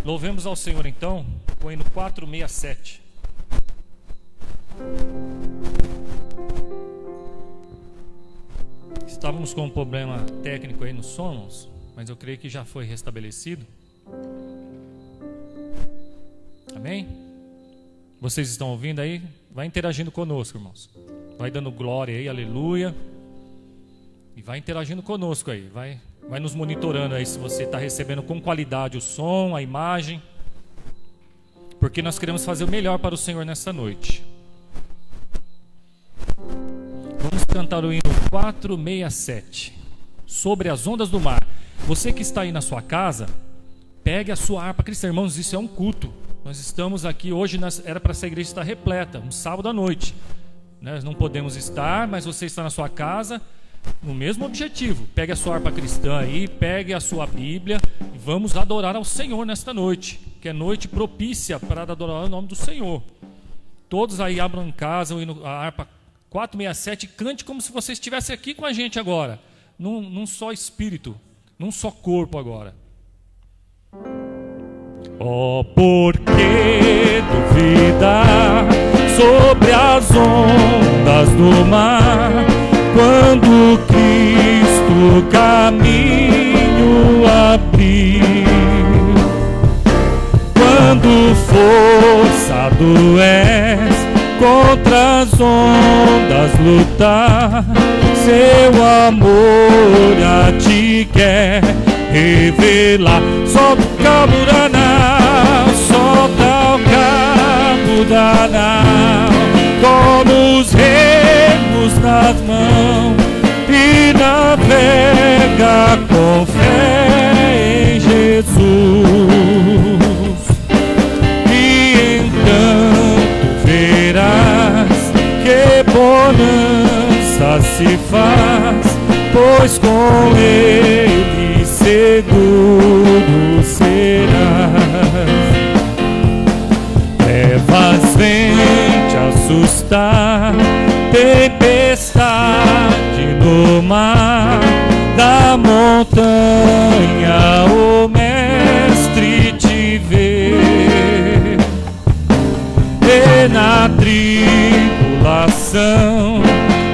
Louvemos ao Senhor então, com o hino 467. Estávamos com um problema técnico aí nos sons, mas eu creio que já foi restabelecido. Amém? Vocês estão ouvindo aí? Vai interagindo conosco, irmãos. Vai dando glória aí, aleluia. E vai interagindo conosco aí. Vai nos monitorando aí se você está recebendo com qualidade o som, a imagem. Porque nós queremos fazer o melhor para o Senhor nessa noite. Vamos cantar o hino 467. Sobre as ondas do mar. Você que está aí na sua casa, pegue a sua harpa cristã. Irmãos, isso é um culto. Nós estamos aqui hoje, era para essa igreja estar repleta, um sábado à noite. Nós não podemos estar, mas você está na sua casa, no mesmo objetivo. Pegue a sua harpa cristã aí, pegue a sua Bíblia e vamos adorar ao Senhor nesta noite, que é noite propícia para adorar o nome do Senhor. Todos aí abram em casa a harpa 467 e cante como se você estivesse aqui com a gente agora, num só espírito, num só corpo agora. Oh, por que duvidar sobre as ondas do mar, quando Cristo o caminho abrir? Quando forçado és contra as ondas lutar, seu amor a ti quer revelar. Solta o cabo da nau, solta o cabo da nau, toma os remos nas mãos e navega com fé em Jesus. E então tu verás que bonança se faz, pois com ele seguro serás. Trevas vêm te assustar, tempestade no mar, da montanha o mestre te vê. E na tribulação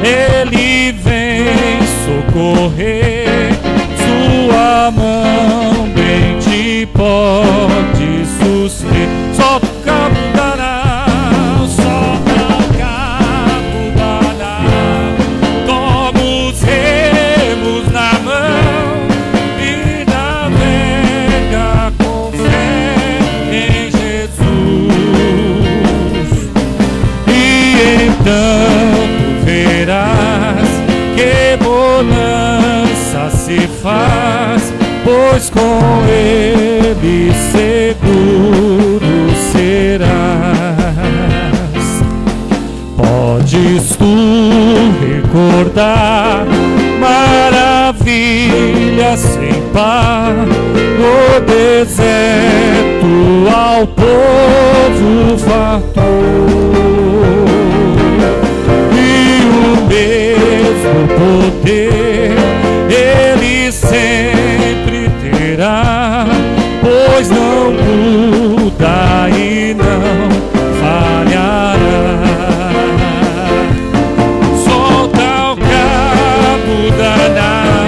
ele vem socorrer, sua mão bem te pode suster. Solta o cabo da nau, solta o cabo da nau, toma os remos na mão e navega com fé em Jesus. E então tu verás que bonança se faz, pois com ele seguro serás. Podes tu recordar maravilhas sem par, no deserto ao povo fartou, e o mesmo poder ele sempre terá, pois não muda e não falhará. Solta o cabo da nau,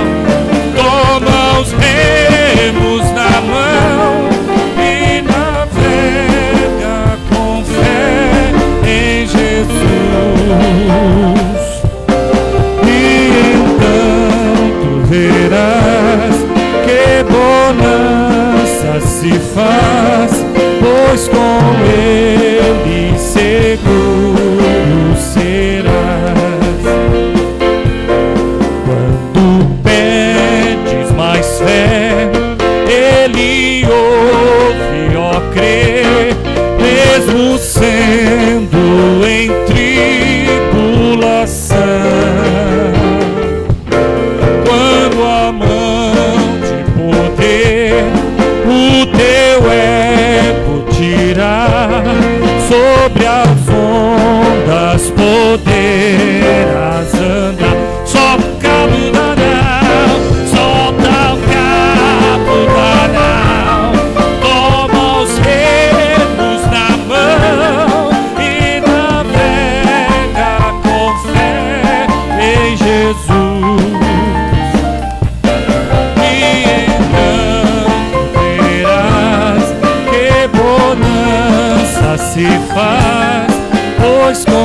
toma os remos na mão e navega com fé em Jesus.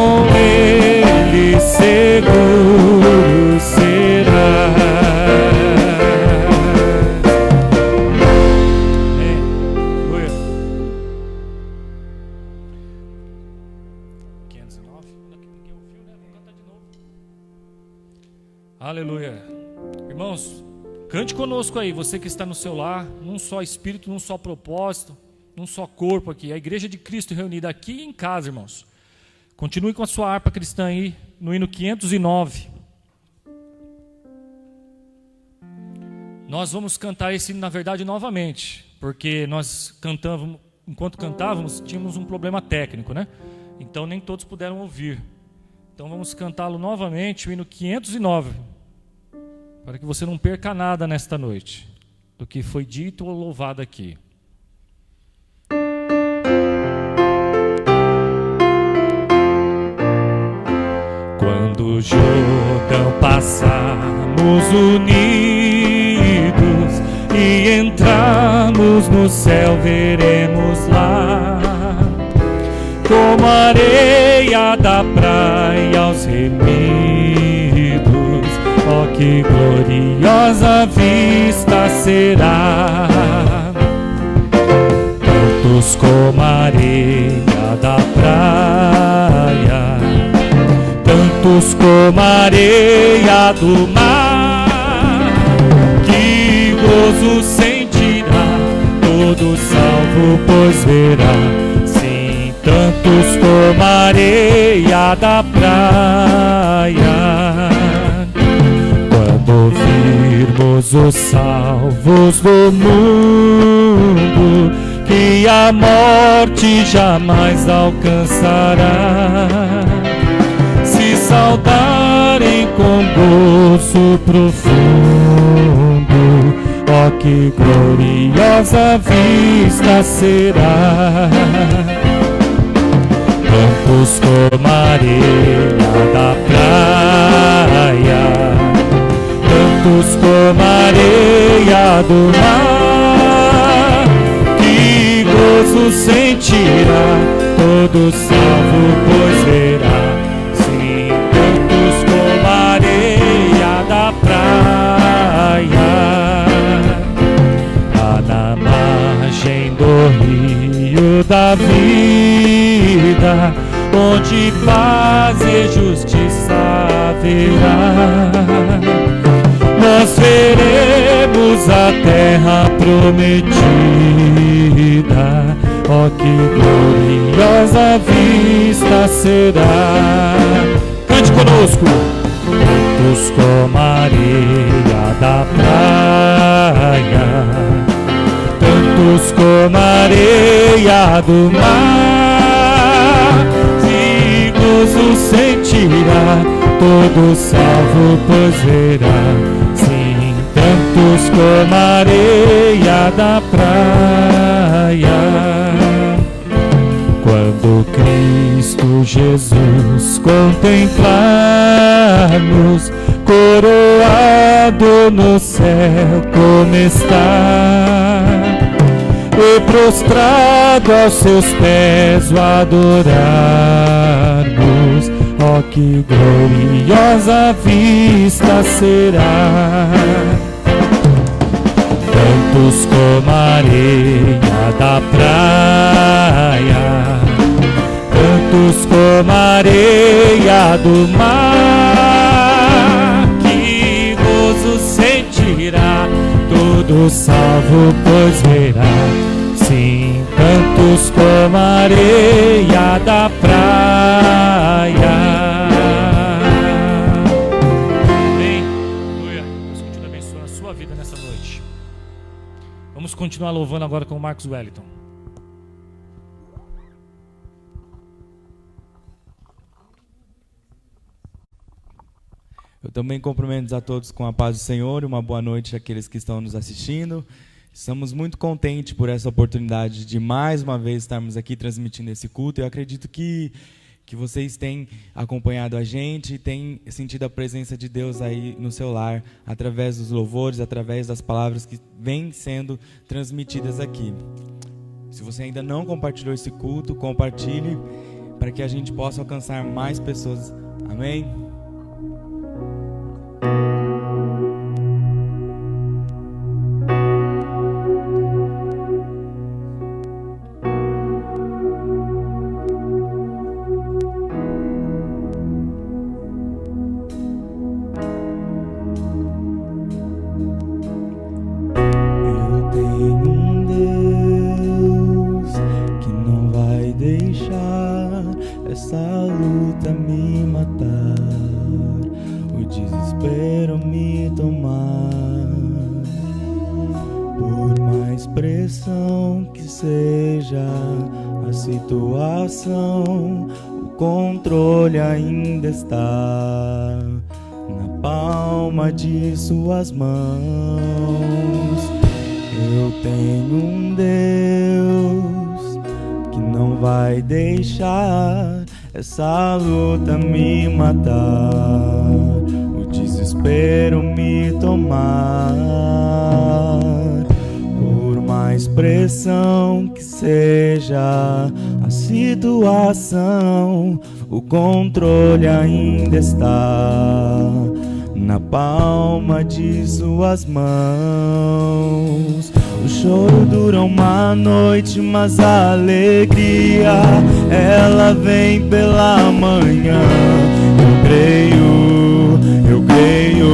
com Ele seguro será. Aleluia. 509. Ninguém ouviu, né? Vamos cantar de novo. Aleluia. Irmãos, cante conosco aí, você que está no seu lar, num só espírito, num só propósito, num só corpo aqui. A igreja de Cristo reunida aqui em casa, irmãos. Continue com a sua harpa cristã aí, no hino 509. Nós vamos cantar esse hino, na verdade, novamente, porque nós cantávamos, enquanto cantávamos, tínhamos um problema técnico, né? Então nem todos puderam ouvir. Então vamos cantá-lo novamente, o hino 509, para que você não perca nada nesta noite, do que foi dito ou louvado aqui. Quando o Jordão passarmos unidos e entrarmos no céu, veremos lá, como a areia da praia aos remidos. Oh, que gloriosa vista será! Tantos como a areia da praia, tantos como a areia do mar, que gozo sentirá todo salvo, pois verá, sim, tantos como a areia da praia. Quando virmos os salvos do mundo, que a morte jamais alcançará, se saudarem com gozo profundo, ó, que gloriosa vista será! Tantos como a areia da praia, tantos como a areia do mar, que gozo sentirá todo salvo, pois verá, sim, tantos como a areia da praia, lá na margem do rio da vida, onde paz e justiça haverá, nós veremos a terra prometida. Oh, que gloriosa vista será! Cante conosco! Tantos como a areia da praia, tantos como a areia do mar, que gozo sentirá todo salvo, pois verá, sim, tantos como a areia da praia. Quando Cristo Jesus contemplar-nos, coroado no céu como está, e prostrado aos seus pés o adorarmos, ó, que gloriosa vista será! Tantos como a areia da praia, tantos como a areia do mar, que gozo sentirá todo salvo, pois verá, sim, tantos como a areia da praia. Vamos continuar louvando agora com o Marcos Wellington. Eu também cumprimento a todos com a paz do Senhor e uma boa noite àqueles que estão nos assistindo. Estamos muito contentes por essa oportunidade de mais uma vez estarmos aqui transmitindo esse culto. Eu acredito que vocês têm acompanhado a gente, têm sentido a presença de Deus aí no seu lar, através dos louvores, através das palavras que vêm sendo transmitidas aqui. Se você ainda não compartilhou esse culto, compartilhe, para que a gente possa alcançar mais pessoas. Amém? Essa luta me matar, o desespero me tomar. Por mais pressão que seja a situação, o controle ainda está na palma de suas mãos. Eu tenho um Deus que não vai deixar essa luta me matar, o desespero me tomar. Por mais pressão que seja a situação, o controle ainda está na palma de suas mãos. O choro dura uma noite, mas a alegria, ela vem pela manhã. Eu creio, eu creio.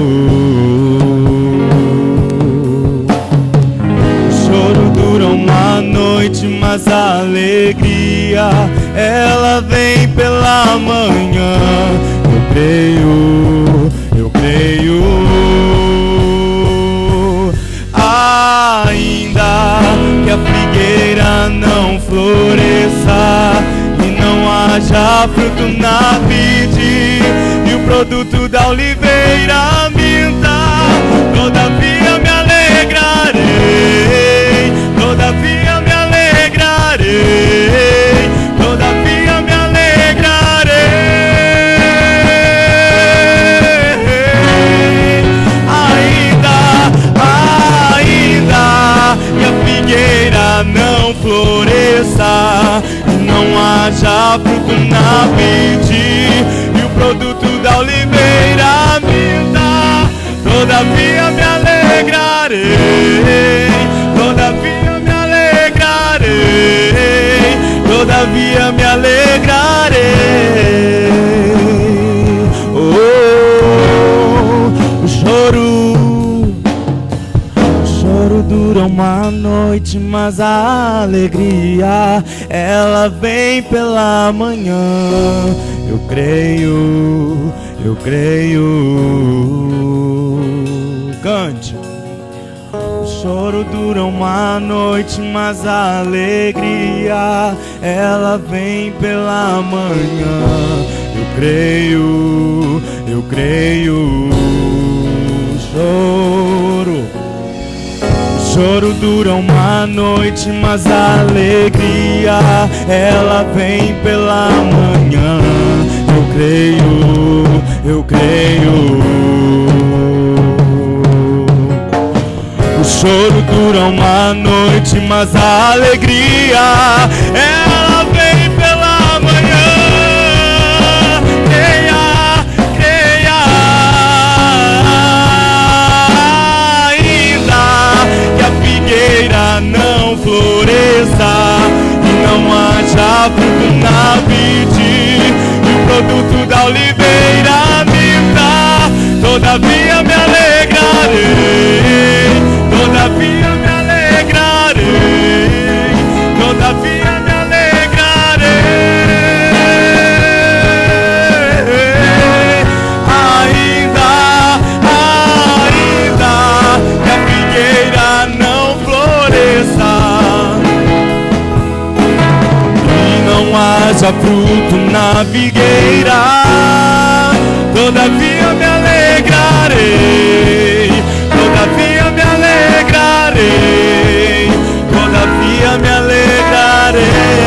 O choro dura uma noite, mas a alegria, ela vem pela manhã. Eu creio, eu creio. Ainda que a figueira não floresça e não haja fruto na vide, e o produto da oliveira minta, todavia me alegrarei, todavia me alegrarei, todavia me alegrarei. Que a figueira não floresça e não haja fruto na vide, e o produto da oliveira minta, todavia me alegrarei, todavia me alegrarei, todavia me alegrarei. O choro dura uma noite, mas a alegria, ela vem pela manhã. Eu creio, eu creio. Cante. O choro dura uma noite, mas a alegria, ela vem pela manhã. Eu creio, eu creio. O choro dura uma noite, mas a alegria, ela vem pela manhã. Eu creio, eu creio. O choro dura uma noite, mas a alegria, ela vem pela manhã. Creia, creia. Que a figueira não floresça e não haja fruto na vide, e o produto da oliveira minta, todavia me alegrarei, todavia me alegrarei, todavia me alegrarei. Que a figueira não floresça e não haja fruto na figueira, todavia me alegrarei, todavia me alegrarei, todavia me alegrarei.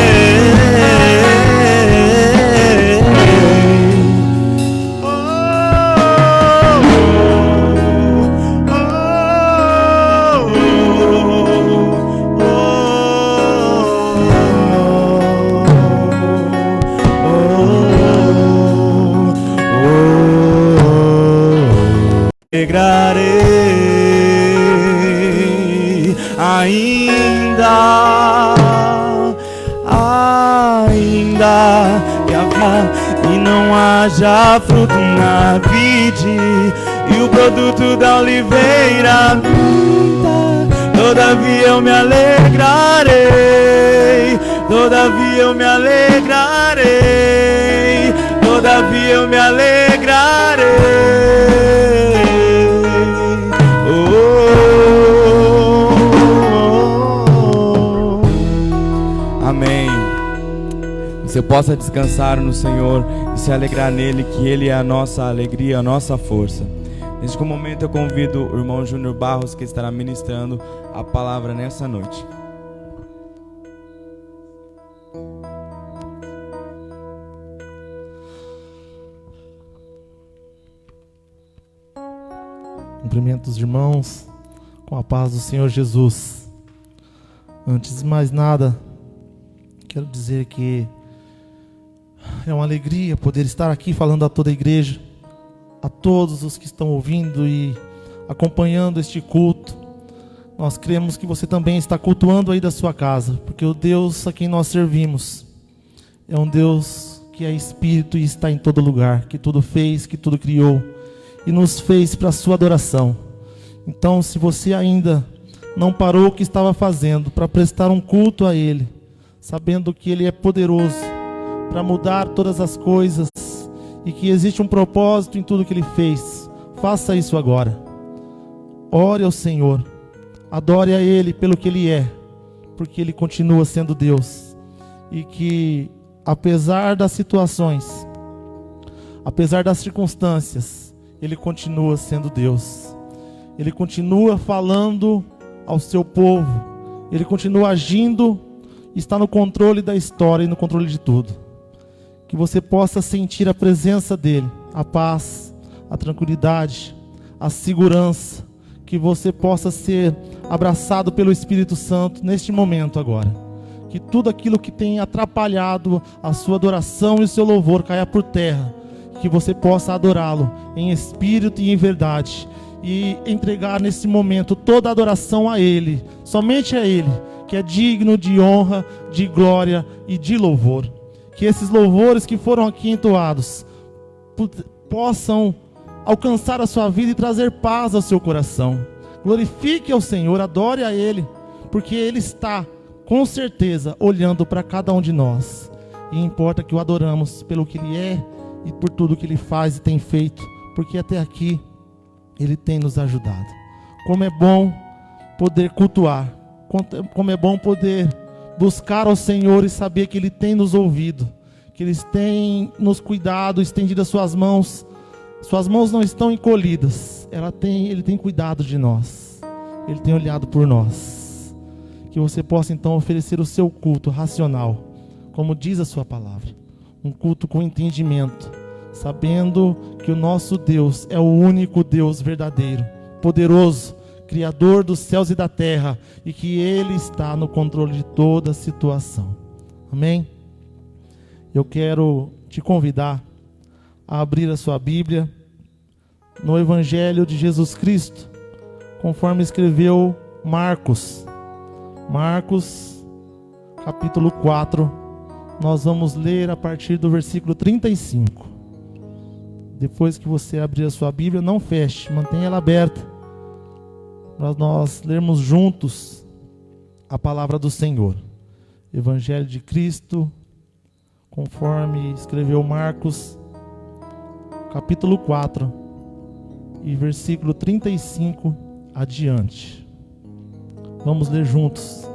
alegrarei. Ainda que e não haja fruto na vide e o produto da oliveira minta, todavia eu me alegrarei, todavia eu me alegrarei, todavia eu me alegrarei. Amém. Você possa descansar no Senhor e se alegrar nele, que Ele é a nossa alegria, a nossa força. Neste momento eu convido o irmão Júnior Barros, que estará ministrando a palavra nessa noite. Cumprimento os irmãos com a paz do Senhor Jesus. Antes de mais nada, quero dizer que é uma alegria poder estar aqui falando a toda a igreja, a todos os que estão ouvindo e acompanhando este culto. Nós cremos que você também está cultuando aí da sua casa, porque o Deus a quem nós servimos é um Deus que é Espírito e está em todo lugar, que tudo fez, que tudo criou e nos fez para a sua adoração. Então, se você ainda não parou o que estava fazendo para prestar um culto a Ele, sabendo que Ele é poderoso para mudar todas as coisas e que existe um propósito em tudo que Ele fez, faça isso agora. Ore ao Senhor, adore a Ele pelo que Ele é, porque Ele continua sendo Deus, e que apesar das situações, apesar das circunstâncias, Ele continua sendo Deus. Ele continua falando ao seu povo, Ele continua agindo, está no controle da história e no controle de tudo. Que você possa sentir a presença dEle, a paz, a tranquilidade, a segurança, que você possa ser abraçado pelo Espírito Santo neste momento agora. Que tudo aquilo que tem atrapalhado a sua adoração e o seu louvor caia por terra, que você possa adorá-lo em espírito e em verdade, e entregar nesse momento toda a adoração a Ele, somente a Ele, que é digno de honra, de glória e de louvor. Que esses louvores que foram aqui entoados possam alcançar a sua vida e trazer paz ao seu coração. Glorifique ao Senhor, adore a Ele, porque Ele está, com certeza, olhando para cada um de nós. E importa que o adoramos pelo que Ele é e por tudo que Ele faz e tem feito, porque até aqui Ele tem nos ajudado. Como é bom poder cultuar, como é bom poder buscar ao Senhor e saber que Ele tem nos ouvido, que Ele tem nos cuidado, estendido as suas mãos não estão encolhidas, Ele tem cuidado de nós, Ele tem olhado por nós. Que você possa então oferecer o seu culto racional, como diz a sua palavra, um culto com entendimento, sabendo que o nosso Deus é o único Deus verdadeiro, poderoso, Criador dos céus e da terra, e que Ele está no controle de toda a situação. Amém? Eu quero te convidar a abrir a sua Bíblia no Evangelho de Jesus Cristo, conforme escreveu Marcos. Marcos, capítulo 4, nós vamos ler a partir do versículo 35. Depois que você abrir a sua Bíblia, não feche, mantenha ela aberta, para nós lermos juntos a palavra do Senhor. Evangelho de Cristo, conforme escreveu Marcos, capítulo 4, e versículo 35 adiante. Vamos ler juntos.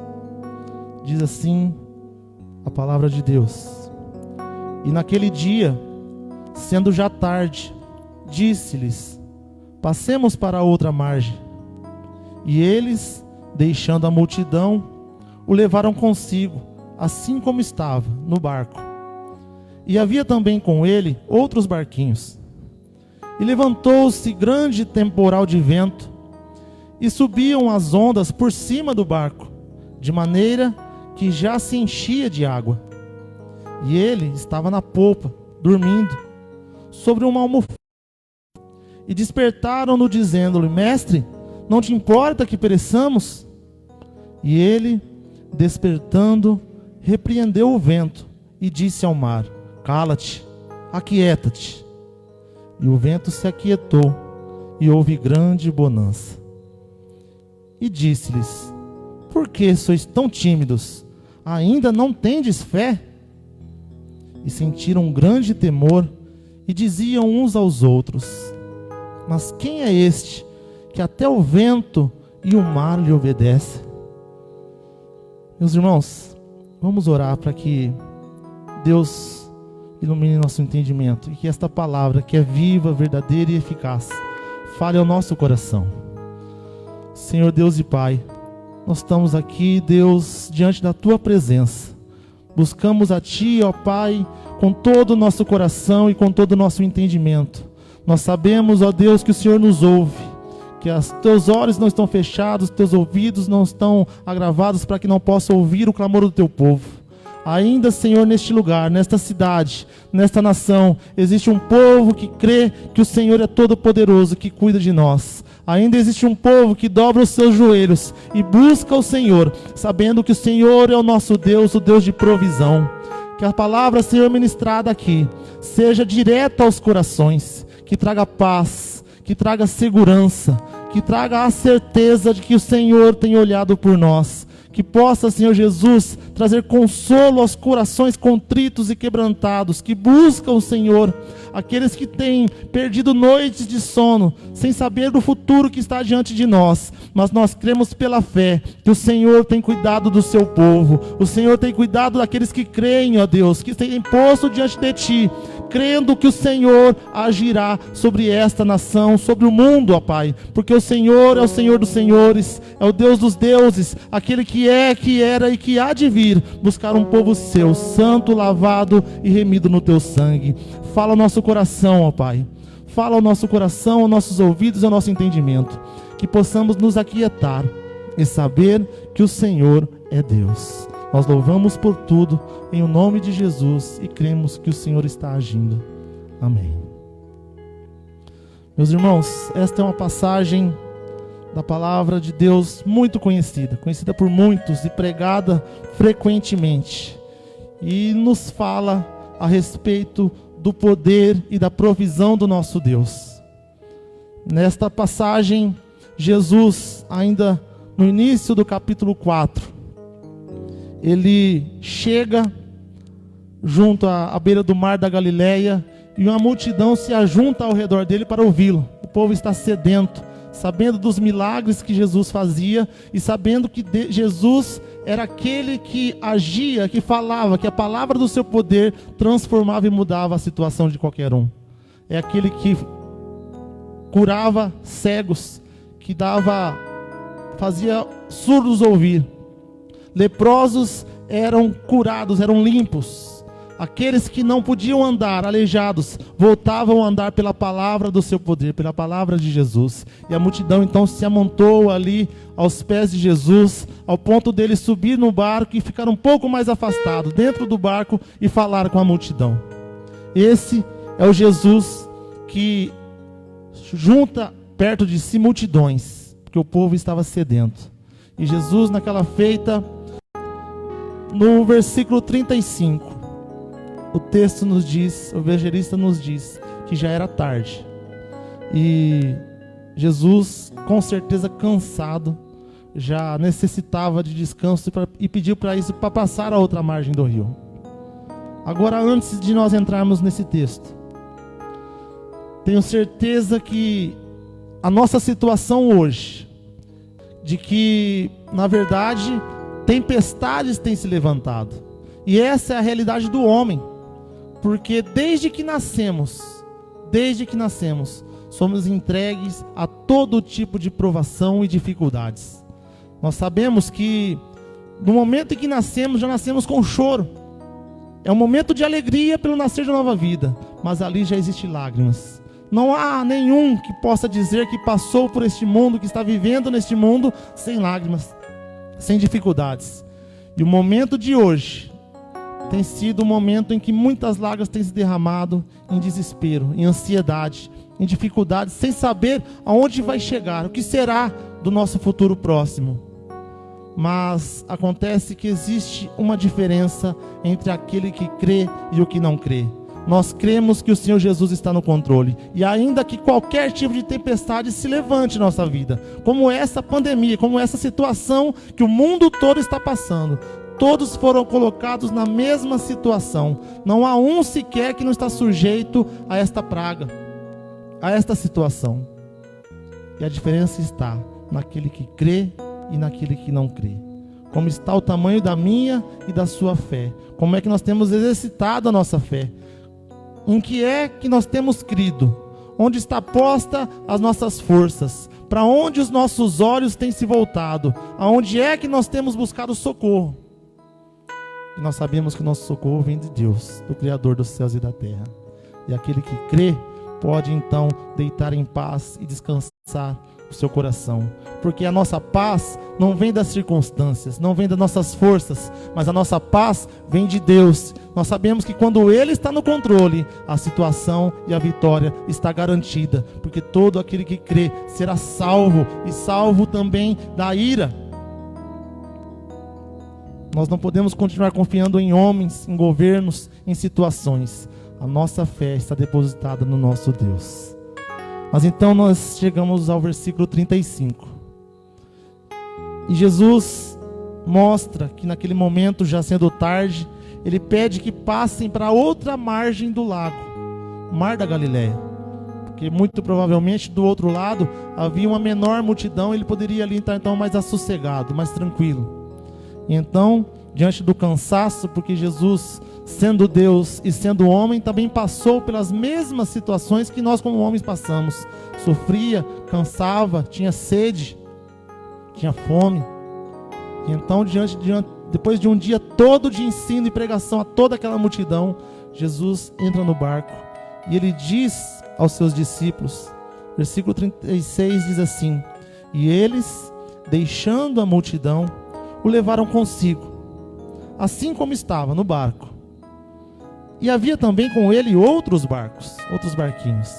Diz assim a palavra de Deus: E naquele dia, sendo já tarde, disse-lhes: Passemos para a outra margem. E eles, deixando a multidão, o levaram consigo, assim como estava, no barco. E havia também com ele outros barquinhos. E levantou-se grande temporal de vento, e subiam as ondas por cima do barco, de maneira que já se enchia de água. E ele estava na popa, dormindo, sobre uma almofada. e despertaram-no, dizendo-lhe: Mestre, não te importa que pereçamos? E ele, despertando, repreendeu o vento e disse ao mar: Cala-te, aquieta-te. E o vento se aquietou, e houve grande bonança. E disse-lhes: Por que sois tão tímidos? Ainda não tendes fé? E sentiram um grande temor, e diziam uns aos outros: Mas quem é este, que até o vento e o mar lhe obedecem? Meus irmãos, vamos orar para que Deus ilumine nosso entendimento, e que esta palavra, que é viva, verdadeira e eficaz, fale ao nosso coração. Senhor Deus e Pai, nós estamos aqui, Deus, diante da Tua presença. Buscamos a Ti, ó Pai, com todo o nosso coração e com todo o nosso entendimento. Nós sabemos, ó Deus, que o Senhor nos ouve, que os Teus olhos não estão fechados, os Teus ouvidos não estão agravados para que não possa ouvir o clamor do Teu povo. Ainda, Senhor, neste lugar, nesta cidade, nesta nação, existe um povo que crê que o Senhor é todo-poderoso, que cuida de nós. Ainda existe um povo que dobra os seus joelhos e busca o Senhor, sabendo que o Senhor é o nosso Deus, o Deus de provisão. Que a palavra, Senhor, ministrada aqui, seja direta aos corações, que traga paz, que traga segurança, que traga a certeza de que o Senhor tem olhado por nós. Que possa, Senhor Jesus, trazer consolo aos corações contritos e quebrantados, que buscam o Senhor, aqueles que têm perdido noites de sono, sem saber do futuro que está diante de nós, mas nós cremos pela fé, que o Senhor tem cuidado do seu povo, o Senhor tem cuidado daqueles que creem, ó Deus, que têm posto diante de Ti, crendo que o Senhor agirá sobre esta nação, sobre o mundo, ó Pai, porque o Senhor é o Senhor dos senhores, é o Deus dos deuses, aquele que é, que era e que há de vir, buscar um povo seu, santo, lavado e remido no Teu sangue. Fala ao nosso coração, ó Pai, fala ao nosso coração, aos nossos ouvidos e ao nosso entendimento, que possamos nos aquietar e saber que o Senhor é Deus. Nós louvamos por tudo, em o nome de Jesus, e cremos que o Senhor está agindo. Amém. Meus irmãos, esta é uma passagem da palavra de Deus muito conhecida por muitos e pregada frequentemente. E nos fala a respeito do poder e da provisão do nosso Deus. Nesta passagem, Jesus, ainda no início do capítulo 4, ele chega junto à beira do mar da Galileia e uma multidão se ajunta ao redor dele para ouvi-lo. O povo está sedento, sabendo dos milagres que Jesus fazia e sabendo que Jesus era aquele que agia, que falava, que a palavra do seu poder transformava e mudava a situação de qualquer um. É aquele que curava cegos, que fazia surdos ouvir. Leprosos eram curados, eram limpos. Aqueles que não podiam andar, aleijados, voltavam a andar pela palavra do seu poder, pela palavra de Jesus. E a multidão então se amontou ali aos pés de Jesus, ao ponto dele subir no barco e ficar um pouco mais afastado, dentro do barco, e falar com a multidão. Esse é o Jesus que junta perto de si multidões, porque o povo estava sedento. E Jesus, naquela feita, no versículo 35, o texto nos diz, o evangelista nos diz, que já era tarde. E Jesus, com certeza cansado, já necessitava de descanso e pediu para passar a outra margem do rio. Agora, antes de nós entrarmos nesse texto, tenho certeza que a nossa situação hoje, de que, na verdade, tempestades têm se levantado. E essa é a realidade do homem. Porque desde que nascemos, somos entregues a todo tipo de provação e dificuldades. Nós sabemos que no momento em que nascemos, já nascemos com choro. É um momento de alegria pelo nascer de nova vida, mas ali já existem lágrimas. Não há nenhum que possa dizer que passou por este mundo, que está vivendo neste mundo, sem lágrimas, sem dificuldades. E o momento de hoje, tem sido um momento em que muitas lágrimas têm se derramado em desespero, em ansiedade, em dificuldade, sem saber aonde vai chegar, o que será do nosso futuro próximo. Mas acontece que existe uma diferença entre aquele que crê e o que não crê. Nós cremos que o Senhor Jesus está no controle. E ainda que qualquer tipo de tempestade se levante em nossa vida, como essa pandemia, como essa situação que o mundo todo está passando, todos foram colocados na mesma situação. Não há um sequer que não está sujeito a esta praga, a esta situação. E a diferença está naquele que crê e naquele que não crê. Como está o tamanho da minha e da sua fé? Como é que nós temos exercitado a nossa fé? Em que é que nós temos crido? Onde está posta as nossas forças? Para onde os nossos olhos têm se voltado? Aonde é que nós temos buscado socorro? E nós sabemos que o nosso socorro vem de Deus, do Criador dos céus e da terra. E aquele que crê pode então deitar em paz e descansar o seu coração, porque a nossa paz não vem das circunstâncias, não vem das nossas forças, mas a nossa paz vem de Deus. Nós sabemos que quando Ele está no controle, a situação e a vitória está garantida, porque todo aquele que crê será salvo, e salvo também da ira. Nós não podemos continuar confiando em homens, em governos, em situações. A nossa fé está depositada no nosso Deus. Mas então nós chegamos ao versículo 35. E Jesus mostra que naquele momento, já sendo tarde, Ele pede que passem para outra margem do lago, Mar da Galileia. Porque muito provavelmente do outro lado havia uma menor multidão, Ele poderia ali estar então mais assossegado, mais tranquilo. E então, diante do cansaço, porque Jesus, sendo Deus e sendo homem, também passou pelas mesmas situações que nós como homens passamos. Sofria, cansava, tinha sede, tinha fome. E então, depois de um dia todo de ensino e pregação a toda aquela multidão, Jesus entra no barco e Ele diz aos seus discípulos, versículo 36 diz assim: e eles, deixando a multidão, o levaram consigo, assim como estava no barco. E havia também com ele outros barcos, outros barquinhos.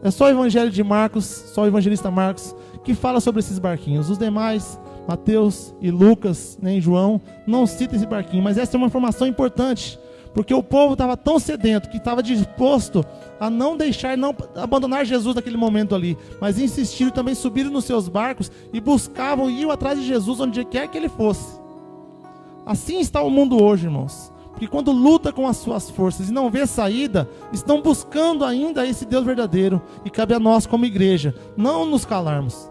É só o evangelho de Marcos, só o evangelista Marcos, que fala sobre esses barquinhos. Os demais, Mateus e Lucas, nem João, não citam esse barquinho. Mas essa é uma informação importante, porque o povo estava tão sedento, que estava disposto a não deixar, não abandonar Jesus naquele momento ali, mas insistiram também, subiram nos seus barcos e buscavam e iam atrás de Jesus onde quer que ele fosse. Assim está o mundo hoje, irmãos. Porque quando luta com as suas forças e não vê saída, estão buscando ainda esse Deus verdadeiro. E cabe a nós como igreja não nos calarmos,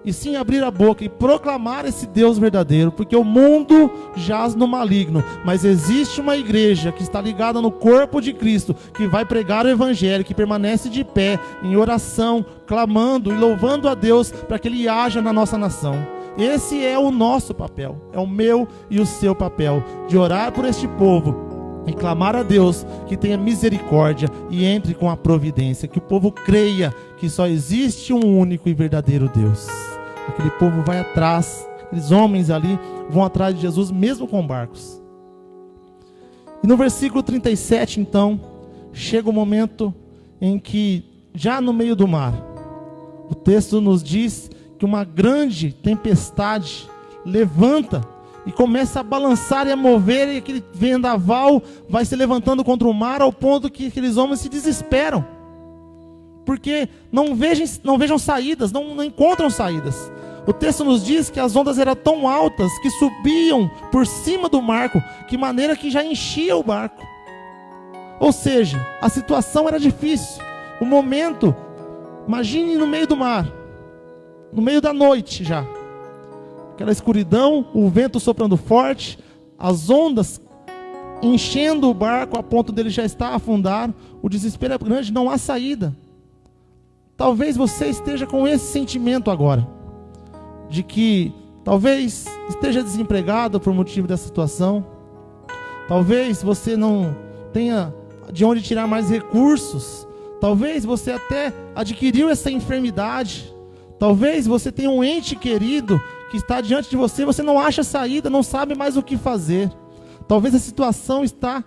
e sim abrir a boca e proclamar esse Deus verdadeiro. Porque o mundo jaz no maligno, mas existe uma igreja que está ligada no corpo de Cristo, que vai pregar o evangelho, que permanece de pé em oração, clamando e louvando a Deus para que Ele haja na nossa nação. Esse é o nosso papel, é o meu e o seu papel, de orar por este povo e clamar a Deus que tenha misericórdia e entre com a providência, que o povo creia que só existe um único e verdadeiro Deus. Aquele povo vai atrás, aqueles homens ali vão atrás de Jesus mesmo com barcos. E no versículo 37 então, chega o momento em que, já no meio do mar, o texto nos diz que uma grande tempestade levanta e começa a balançar e a mover, e aquele vendaval vai se levantando contra o mar, ao ponto que aqueles homens se desesperam, porque não vejam saídas, não encontram saídas. O texto nos diz que as ondas eram tão altas que subiam por cima do barco, de maneira que já enchia o barco. Ou seja, a situação era difícil. O momento, imagine no meio do mar, no meio da noite já, aquela escuridão, o vento soprando forte, as ondas enchendo o barco a ponto dele já estar a afundar. O desespero é grande, não há saída. Talvez você esteja com esse sentimento agora, de que talvez esteja desempregado por motivo dessa situação, talvez você não tenha de onde tirar mais recursos, talvez você até adquiriu essa enfermidade, talvez você tenha um ente querido que está diante de você, você não acha saída, não sabe mais o que fazer. Talvez a situação está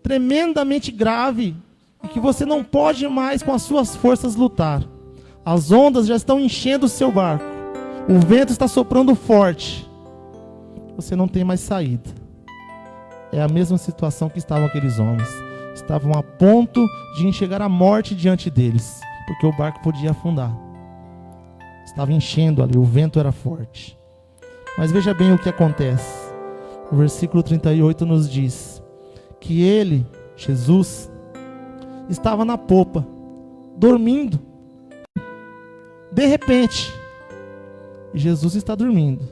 tremendamente grave e que você não pode mais com as suas forças lutar. As ondas já estão enchendo o seu barco. O vento está soprando forte. Você não tem mais saída. É a mesma situação que estavam aqueles homens. Estavam a ponto de enxergar a morte diante deles, porque o barco podia afundar. Estava enchendo ali, o vento era forte. Mas veja bem o que acontece. O versículo 38 nos diz que ele, Jesus, estava na popa, dormindo. De repente, Jesus está dormindo.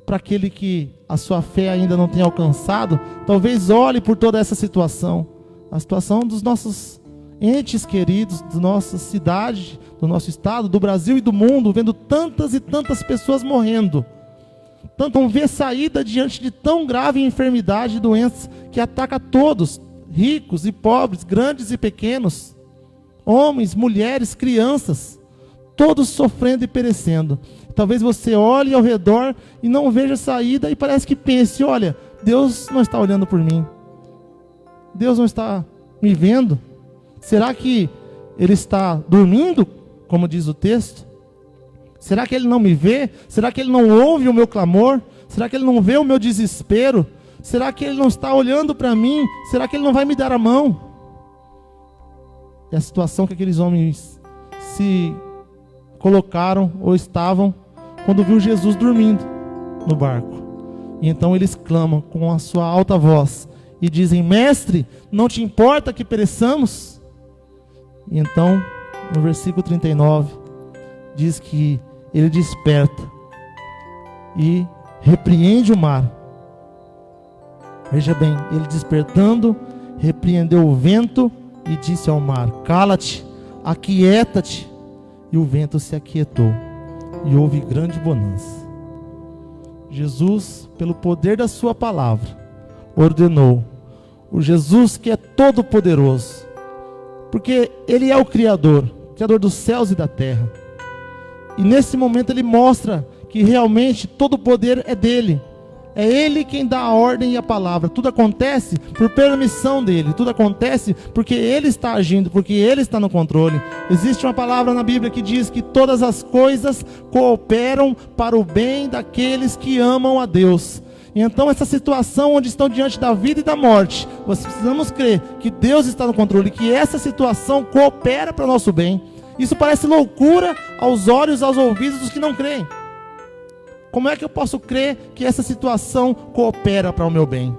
Para aquele que a sua fé ainda não tem alcançado, talvez olhe por toda essa situação, a situação dos nossos entes queridos, da nossa cidade, do nosso estado, do Brasil e do mundo, vendo tantas e tantas pessoas morrendo. Tanto não vê saída diante de tão grave enfermidade e doença que ataca a todos, ricos e pobres, grandes e pequenos, homens, mulheres, crianças, todos sofrendo e perecendo. Talvez você olhe ao redor e não veja saída e parece que pense, olha, Deus não está olhando por mim. Deus não está me vendo. Será que Ele está dormindo, como diz o texto? Será que Ele não me vê? Será que Ele não ouve o meu clamor? Será que Ele não vê o meu desespero? Será que Ele não está olhando para mim? Será que Ele não vai me dar a mão? É a situação que aqueles homens se colocaram ou estavam quando viu Jesus dormindo no barco. E então eles clamam com a sua alta voz e dizem: Mestre, não te importa que pereçamos? E então, no versículo 39, diz que ele desperta e repreende o mar. Veja bem, ele despertando, repreendeu o vento e disse ao mar: Cala-te, aquieta-te. E o vento se aquietou e houve grande bonança. Jesus, pelo poder da sua palavra, ordenou. O Jesus que é todo poderoso, porque Ele é o Criador dos céus e da terra. E nesse momento Ele mostra que realmente todo o poder é dEle. É Ele quem dá a ordem e a palavra. Tudo acontece por permissão dEle. Tudo acontece porque Ele está agindo, porque Ele está no controle. Existe uma palavra na Bíblia que diz que todas as coisas cooperam para o bem daqueles que amam a Deus. E então essa situação onde estão diante da vida e da morte, nós precisamos crer que Deus está no controle, que essa situação coopera para o nosso bem. Isso parece loucura aos olhos, aos ouvidos dos que não creem. Como é que eu posso crer que essa situação coopera para o meu bem?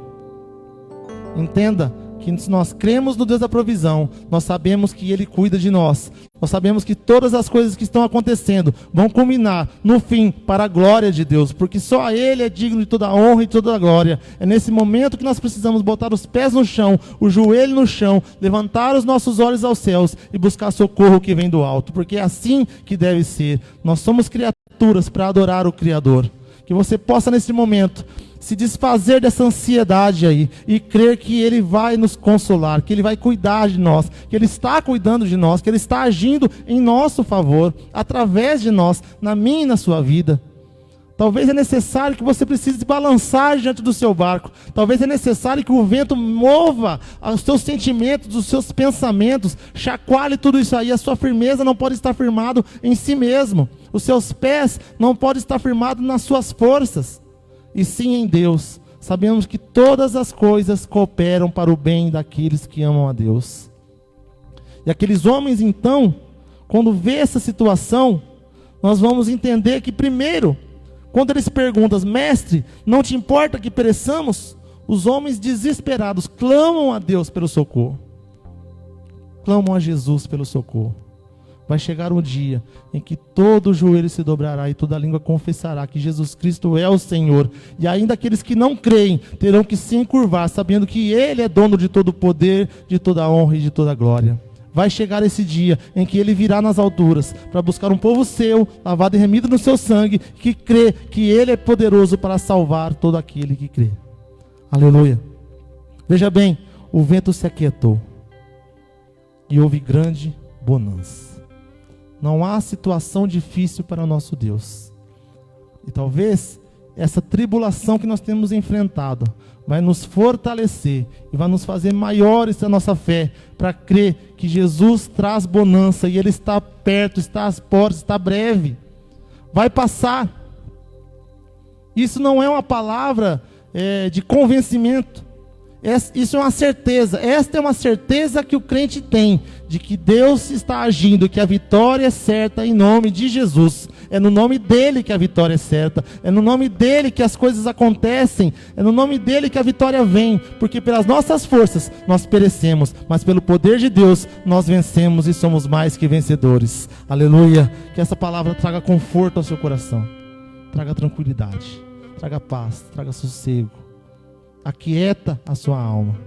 Entenda que se nós cremos no Deus da provisão, nós sabemos que Ele cuida de nós. Nós sabemos que todas as coisas que estão acontecendo vão culminar no fim para a glória de Deus, porque só a Ele é digno de toda a honra e de toda a glória. É nesse momento que nós precisamos botar os pés no chão, o joelho no chão, levantar os nossos olhos aos céus e buscar socorro que vem do alto, porque é assim que deve ser. Nós somos criaturas para adorar o Criador. Que você possa nesse momento se desfazer dessa ansiedade aí e crer que Ele vai nos consolar, que Ele vai cuidar de nós, que Ele está cuidando de nós, que Ele está agindo em nosso favor, através de nós, na minha e na sua vida. Talvez é necessário que você precise balançar diante do seu barco. Talvez é necessário que o vento mova os seus sentimentos, os seus pensamentos, chacoalhe tudo isso aí. A sua firmeza não pode estar firmado em si mesmo. Os seus pés não podem estar firmados nas suas forças, e sim em Deus. Sabemos que todas as coisas cooperam para o bem daqueles que amam a Deus. E aqueles homens então, quando vê essa situação, nós vamos entender que primeiro, quando eles perguntam: Mestre, não te importa que pereçamos? Os homens desesperados clamam a Deus pelo socorro. Clamam a Jesus pelo socorro. Vai chegar um dia em que todo joelho se dobrará e toda língua confessará que Jesus Cristo é o Senhor. E ainda aqueles que não creem terão que se encurvar, sabendo que Ele é dono de todo o poder, de toda a honra e de toda a glória. Vai chegar esse dia em que Ele virá nas alturas para buscar um povo seu, lavado e remido no seu sangue, que crê que Ele é poderoso para salvar todo aquele que crê. Aleluia. Veja bem, o vento se aquietou e houve grande bonança. Não há situação difícil para o nosso Deus. E talvez essa tribulação que nós temos enfrentado vai nos fortalecer e vai nos fazer maiores na nossa fé, para crer que Jesus traz bonança e Ele está perto, está às portas, está breve. Vai passar. Isso não é uma palavra de convencimento. Isso é uma certeza. Esta é uma certeza que o crente tem, de que Deus está agindo, que a vitória é certa em nome de Jesus. É no nome dele que a vitória é certa. É no nome dele que as coisas acontecem. É no nome dele que a vitória vem. Porque pelas nossas forças nós perecemos, mas pelo poder de Deus nós vencemos e somos mais que vencedores. Aleluia. Que essa palavra traga conforto ao seu coração, traga tranquilidade, traga paz, traga sossego. Aquieta a sua alma,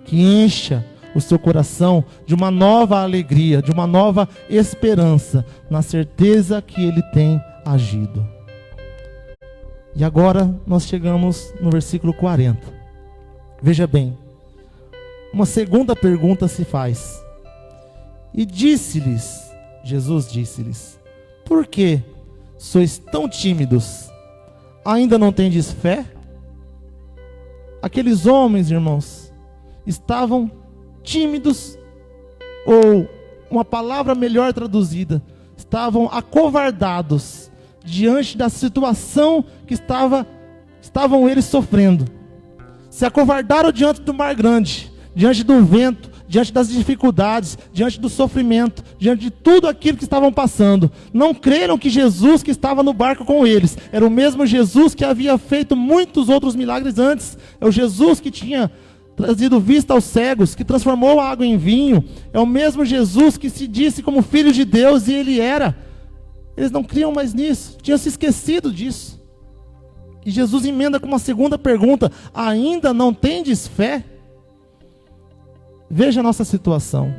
que encha o seu coração de uma nova alegria, de uma nova esperança, na certeza que Ele tem agido. E agora nós chegamos no versículo 40. Veja bem, uma segunda pergunta se faz. E disse-lhes, Jesus disse-lhes: por que sois tão tímidos? Ainda não tendes fé? Aqueles homens, irmãos, estavam tímidos, ou uma palavra melhor traduzida, estavam acovardados diante da situação que estavam eles sofrendo. Se acovardaram diante do mar grande, diante do vento, diante das dificuldades, diante do sofrimento, diante de tudo aquilo que estavam passando. Não creram que Jesus que estava no barco com eles era o mesmo Jesus que havia feito muitos outros milagres antes. É o Jesus que tinha trazido vista aos cegos, que transformou a água em vinho. É o mesmo Jesus que se disse como filho de Deus, e Ele era. Eles não criam mais nisso, tinham se esquecido disso. E Jesus emenda com uma segunda pergunta: ainda não tendes fé? Veja a nossa situação.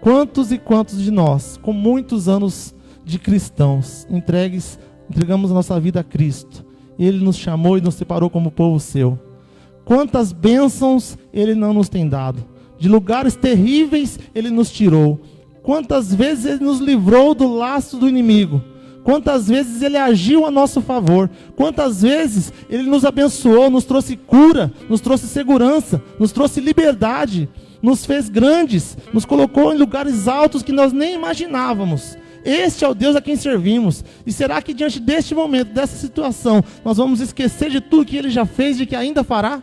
Quantos e quantos de nós, com muitos anos de cristãos, entregamos a nossa vida a Cristo. Ele nos chamou e nos separou como povo seu. Quantas bênçãos Ele não nos tem dado. De lugares terríveis Ele nos tirou. Quantas vezes Ele nos livrou do laço do inimigo. Quantas vezes Ele agiu a nosso favor. Quantas vezes Ele nos abençoou, nos trouxe cura, nos trouxe segurança, nos trouxe liberdade, nos fez grandes, nos colocou em lugares altos que nós nem imaginávamos. Este é o Deus a quem servimos. E será que diante deste momento, dessa situação, nós vamos esquecer de tudo que Ele já fez e que ainda fará?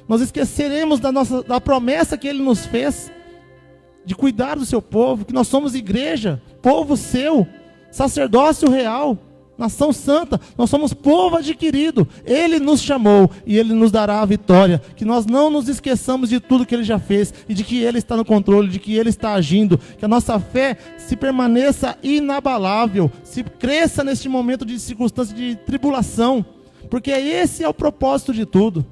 Nós esqueceremos da promessa que Ele nos fez, de cuidar do seu povo, que nós somos igreja, povo seu, sacerdócio real, nação santa, nós somos povo adquirido. Ele nos chamou e Ele nos dará a vitória. Que nós não nos esqueçamos de tudo que Ele já fez e de que Ele está no controle, de que Ele está agindo. Que a nossa fé se permaneça inabalável, se cresça neste momento de circunstância de tribulação, porque esse é o propósito de tudo.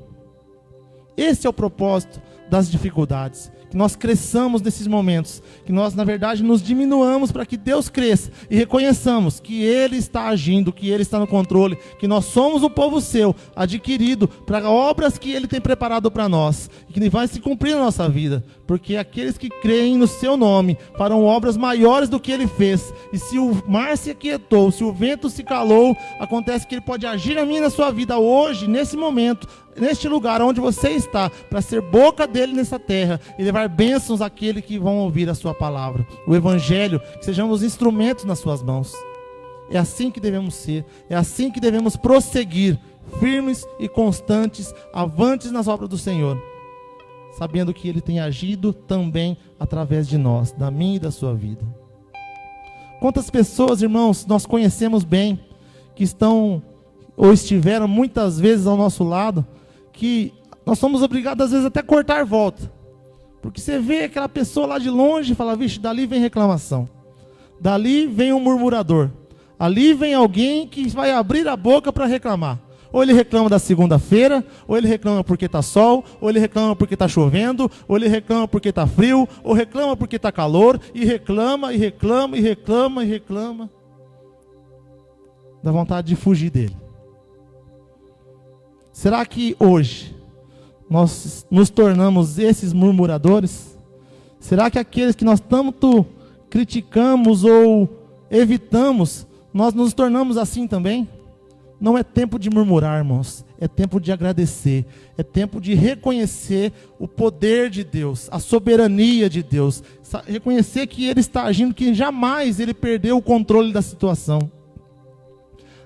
Esse é o propósito das dificuldades. Que nós cresçamos nesses momentos, que nós na verdade nos diminuamos para que Deus cresça e reconheçamos que Ele está agindo, que Ele está no controle, que nós somos um povo seu, adquirido para obras que Ele tem preparado para nós, e que Ele vai se cumprir na nossa vida, porque aqueles que creem no seu nome farão obras maiores do que Ele fez. E se o mar se aquietou, se o vento se calou, acontece que Ele pode agir na minha e na sua vida hoje, nesse momento, neste lugar onde você está, para ser boca dele nessa terra e levar bênçãos àqueles que vão ouvir a sua palavra, o evangelho, que sejamos instrumentos nas suas mãos. É assim que devemos ser, é assim que devemos prosseguir, firmes e constantes, avantes nas obras do Senhor, sabendo que Ele tem agido também através de nós, da minha e da sua vida. Quantas pessoas, irmãos, nós conhecemos bem, que estão ou estiveram muitas vezes ao nosso lado, que nós somos obrigados às vezes até a cortar volta, porque você vê aquela pessoa lá de longe e fala: vixe, dali vem reclamação, dali vem um murmurador, ali vem alguém que vai abrir a boca para reclamar. Ou ele reclama da segunda-feira, ou ele reclama porque está sol, ou ele reclama porque está chovendo, ou ele reclama porque está frio, ou reclama porque está calor, e reclama, e reclama, e reclama, e reclama. Dá vontade de fugir dele. Será que hoje nós nos tornamos esses murmuradores? Será que aqueles que nós tanto criticamos ou evitamos, nós nos tornamos assim também? Não é tempo de murmurar, irmãos. É tempo de agradecer. É tempo de reconhecer o poder de Deus, a soberania de Deus. Reconhecer que Ele está agindo, que jamais Ele perdeu o controle da situação.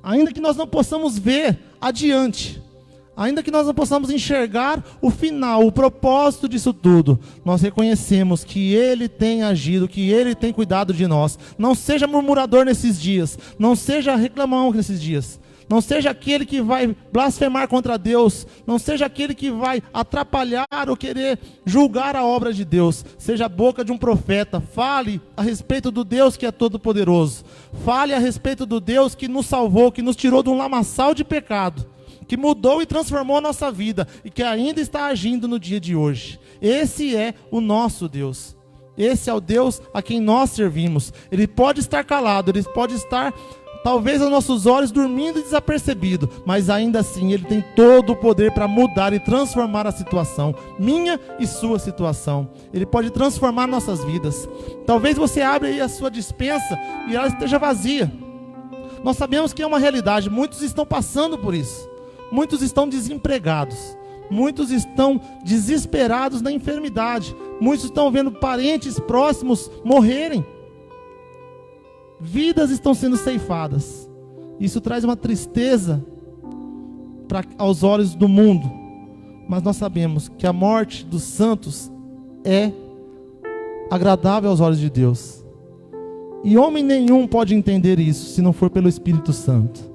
Ainda que nós não possamos ver adiante, ainda que nós não possamos enxergar o final, o propósito disso tudo, nós reconhecemos que Ele tem agido, que Ele tem cuidado de nós. Não seja murmurador nesses dias, não seja reclamão nesses dias. Não seja aquele que vai blasfemar contra Deus. Não seja aquele que vai atrapalhar ou querer julgar a obra de Deus. Seja a boca de um profeta. Fale a respeito do Deus que é todo-poderoso. Fale a respeito do Deus que nos salvou, que nos tirou de um lamaçal de pecado, que mudou e transformou a nossa vida e que ainda está agindo no dia de hoje. Esse é o nosso Deus. Esse é o Deus a quem nós servimos. Ele pode estar calado, Ele pode estar talvez aos nossos olhos dormindo e desapercebido, mas ainda assim Ele tem todo o poder para mudar e transformar a situação, minha e sua situação. Ele pode transformar nossas vidas. Talvez você abra aí a sua despensa e ela esteja vazia. Nós sabemos que é uma realidade, muitos estão passando por isso. Muitos estão desempregados, muitos estão desesperados na enfermidade, muitos estão vendo parentes próximos morrerem. Vidas estão sendo ceifadas. Isso traz uma tristeza aos olhos do mundo. Mas nós sabemos que a morte dos santos é agradável aos olhos de Deus. E homem nenhum pode entender isso se não for pelo Espírito Santo.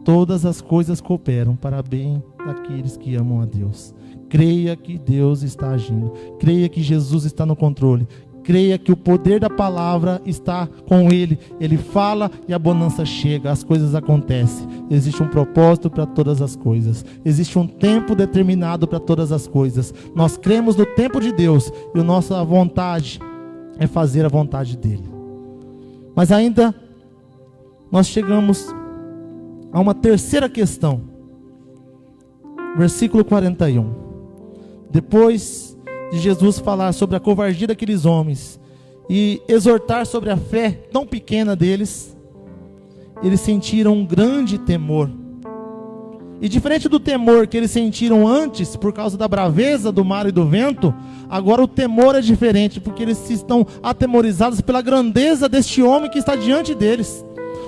Todas as coisas cooperam para bem daqueles que amam a Deus. Creia que Deus está agindo. Creia que Jesus está no controle. Creia que o poder da palavra está com Ele. Ele fala e a bonança chega, as coisas acontecem. Existe um propósito para todas as coisas. Existe um tempo determinado para todas as coisas. Nós cremos no tempo de Deus e a nossa vontade é fazer a vontade dEle. Mas ainda nós chegamos a uma terceira questão. Versículo 41. Depois de Jesus falar sobre a covardia daqueles homens e exortar sobre a fé tão pequena deles, eles sentiram um grande temor. E diferente do temor que eles sentiram antes, por causa da braveza do mar e do vento, agora o temor é diferente, porque eles estão atemorizados pela grandeza deste homem que está diante deles.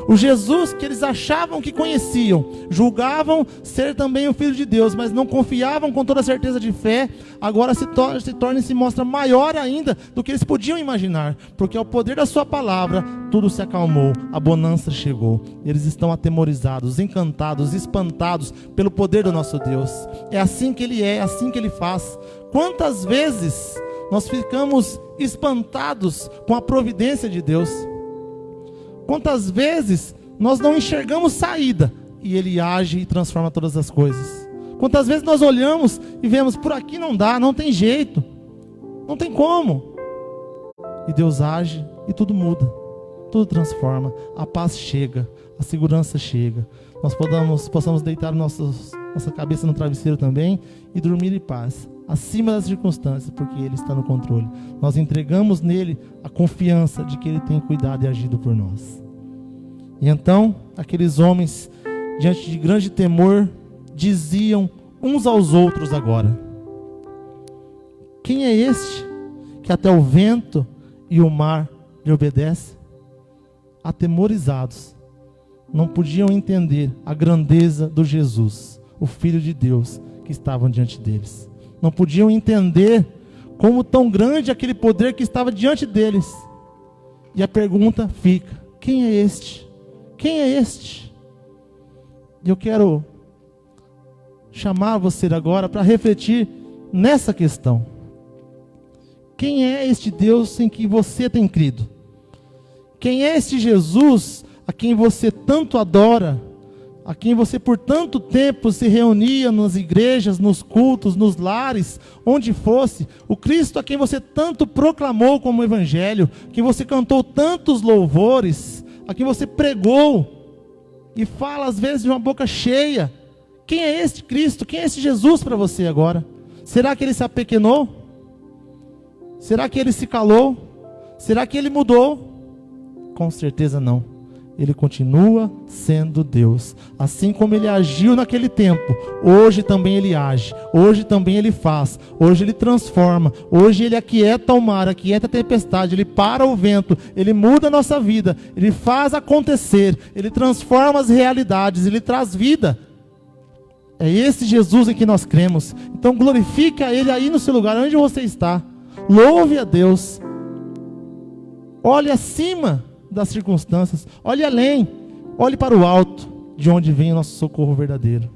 O Jesus que eles achavam que conheciam, julgavam ser também o Filho de Deus, mas não confiavam com toda a certeza de fé, agora se torna e se mostra maior ainda do que eles podiam imaginar, porque ao poder da sua palavra, tudo se acalmou, a bonança chegou. Eles estão atemorizados, encantados, espantados pelo poder do nosso Deus. É assim que Ele é assim que Ele faz. Quantas vezes nós ficamos espantados com a providência de Deus? Quantas vezes nós não enxergamos saída e Ele age e transforma todas as coisas? Quantas vezes nós olhamos e vemos, por aqui não dá, não tem jeito, não tem como. E Deus age e tudo muda, tudo transforma, a paz chega, a segurança chega. Nós possamos deitar nossa cabeça no travesseiro também e dormir em paz, acima das circunstâncias, porque Ele está no controle. Nós entregamos nele a confiança de que Ele tem cuidado e agido por nós. E então, aqueles homens, diante de grande temor, diziam uns aos outros agora: quem é este que até o vento e o mar lhe obedecem? Atemorizados, não podiam entender a grandeza do Jesus, o Filho de Deus, que estavam diante deles. Não podiam entender como tão grande aquele poder que estava diante deles. E a pergunta fica: quem é este? Quem é este? E eu quero chamar você agora para refletir nessa questão. Quem é este Deus em que você tem crido? Quem é este Jesus a quem você tanto adora? A quem você por tanto tempo se reunia nas igrejas, nos cultos, nos lares, onde fosse? O Cristo a quem você tanto proclamou como evangelho, que você cantou tantos louvores, a quem você pregou e fala às vezes de uma boca cheia. Quem é este Cristo? Quem é este Jesus para você agora? Será que Ele se apequenou? Será que Ele se calou? Será que Ele mudou? Com certeza não. Ele continua sendo Deus. Assim como Ele agiu naquele tempo, hoje também Ele age, hoje também Ele faz, hoje Ele transforma, hoje Ele aquieta o mar, aquieta a tempestade, Ele para o vento, Ele muda a nossa vida, Ele faz acontecer, Ele transforma as realidades, Ele traz vida. É esse Jesus em que nós cremos. Então glorifique a Ele aí no seu lugar, onde você está. Louve a Deus. Olhe acima das circunstâncias, olhe além, olhe para o alto, de onde vem o nosso socorro verdadeiro.